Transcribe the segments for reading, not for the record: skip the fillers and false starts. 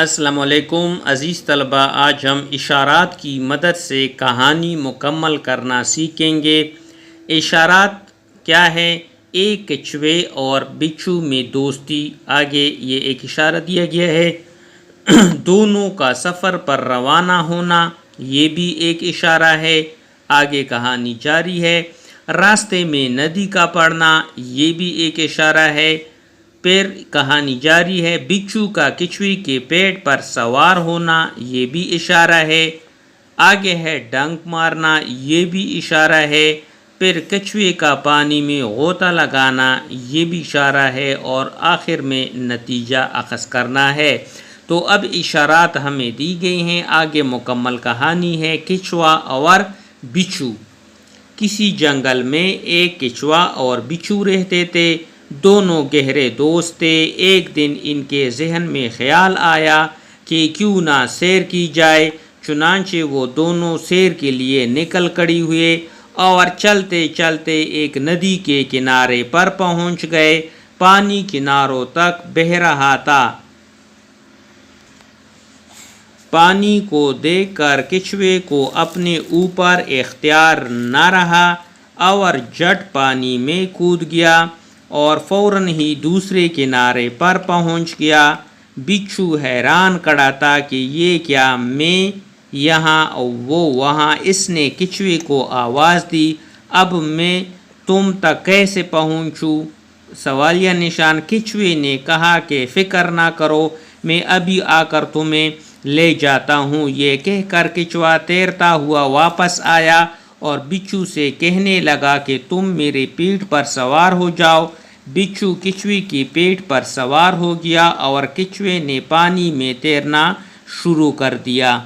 السلام علیکم عزیز طلبہ، آج ہم اشارات کی مدد سے کہانی مکمل کرنا سیکھیں گے۔ اشارات کیا ہے؟ ایک کچھوے اور بچھو میں دوستی۔ آگے یہ ایک اشارہ دیا گیا ہے۔ دونوں کا سفر پر روانہ ہونا، یہ بھی ایک اشارہ ہے۔ آگے کہانی جاری ہے۔ راستے میں ندی کا پڑنا، یہ بھی ایک اشارہ ہے۔ پھر کہانی جاری ہے۔ بچھو کا کچھوے کے پیٹ پر سوار ہونا، یہ بھی اشارہ ہے۔ آگے ہے ڈنک مارنا، یہ بھی اشارہ ہے۔ پھر کچھوے کا پانی میں غوطہ لگانا، یہ بھی اشارہ ہے، اور آخر میں نتیجہ اخذ کرنا ہے۔ تو اب اشارات ہمیں دی گئی ہیں۔ آگے مکمل کہانی ہے۔ کچھوا اور بچھو۔ کسی جنگل میں ایک کچھوا اور بچھو رہتے تھے۔ دونوں گہرے دوست تھے۔ ایک دن ان کے ذہن میں خیال آیا کہ کیوں نہ سیر کی جائے۔ چنانچہ وہ دونوں سیر کے لیے نکل کھڑے ہوئے اور چلتے چلتے ایک ندی کے کنارے پر پہنچ گئے۔ پانی کناروں تک بہہ رہا تھا۔ پانی کو دیکھ کر کچھوے کو اپنے اوپر اختیار نہ رہا اور جھٹ پانی میں کود گیا اور فوراً ہی دوسرے کنارے پر پہنچ گیا۔ بچھو حیران کھڑا تھا کہ یہ کیا، میں یہاں وہ وہاں۔ اس نے کچھوے کو آواز دی، اب میں تم تک کیسے پہنچوں؟ سوالیہ نشان۔ کچھوے نے کہا کہ فکر نہ کرو، میں ابھی آ کر تمہیں لے جاتا ہوں۔ یہ کہہ کر کچھوا تیرتا ہوا واپس آیا اور بچھو سے کہنے لگا کہ تم میرے پیٹھ پر سوار ہو جاؤ۔ بچھو کچھوے کے پیٹ پر سوار ہو گیا اور کچھوے نے پانی میں تیرنا شروع کر دیا۔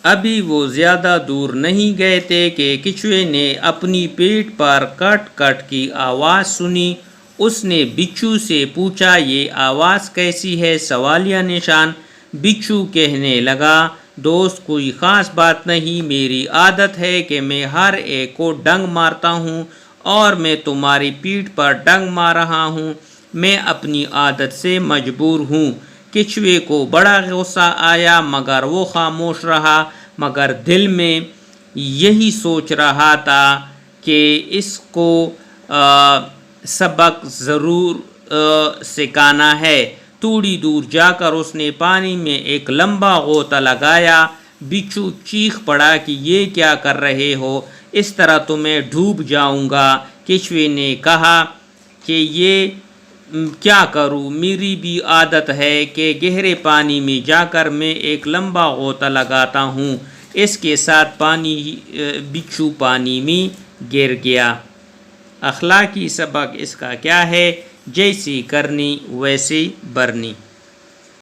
ابھی وہ زیادہ دور نہیں گئے تھے کہ کچھوے نے اپنی پیٹھ پر کٹ کٹ کی آواز سنی۔ اس نے بچھو سے پوچھا، یہ آواز کیسی ہے؟ سوالیہ نشان۔ بچھو کہنے لگا، دوست کوئی خاص بات نہیں، میری عادت ہے کہ میں ہر ایک کو ڈنگ مارتا ہوں اور میں تمہاری پیٹھ پر ڈنگ مار رہا ہوں۔ میں اپنی عادت سے مجبور ہوں۔ کچھوے کو بڑا غصہ آیا مگر وہ خاموش رہا، مگر دل میں یہی سوچ رہا تھا کہ اس کو سبق ضرور سکھانا ہے۔ تھوڑی دور جا کر اس نے پانی میں ایک لمبا غوطہ لگایا۔ بچھو چیخ پڑا کہ یہ کیا کر رہے ہو؟ اس طرح تو میں ڈوب جاؤں گا۔ کچھوے نے کہا کہ یہ کیا کروں، میری بھی عادت ہے کہ گہرے پانی میں جا کر میں ایک لمبا غوطہ لگاتا ہوں۔ اس کے ساتھ بچھو پانی میں گر گیا۔ اخلاقی سبق اس کا کیا ہے؟ جیسی کرنی ویسی برنی۔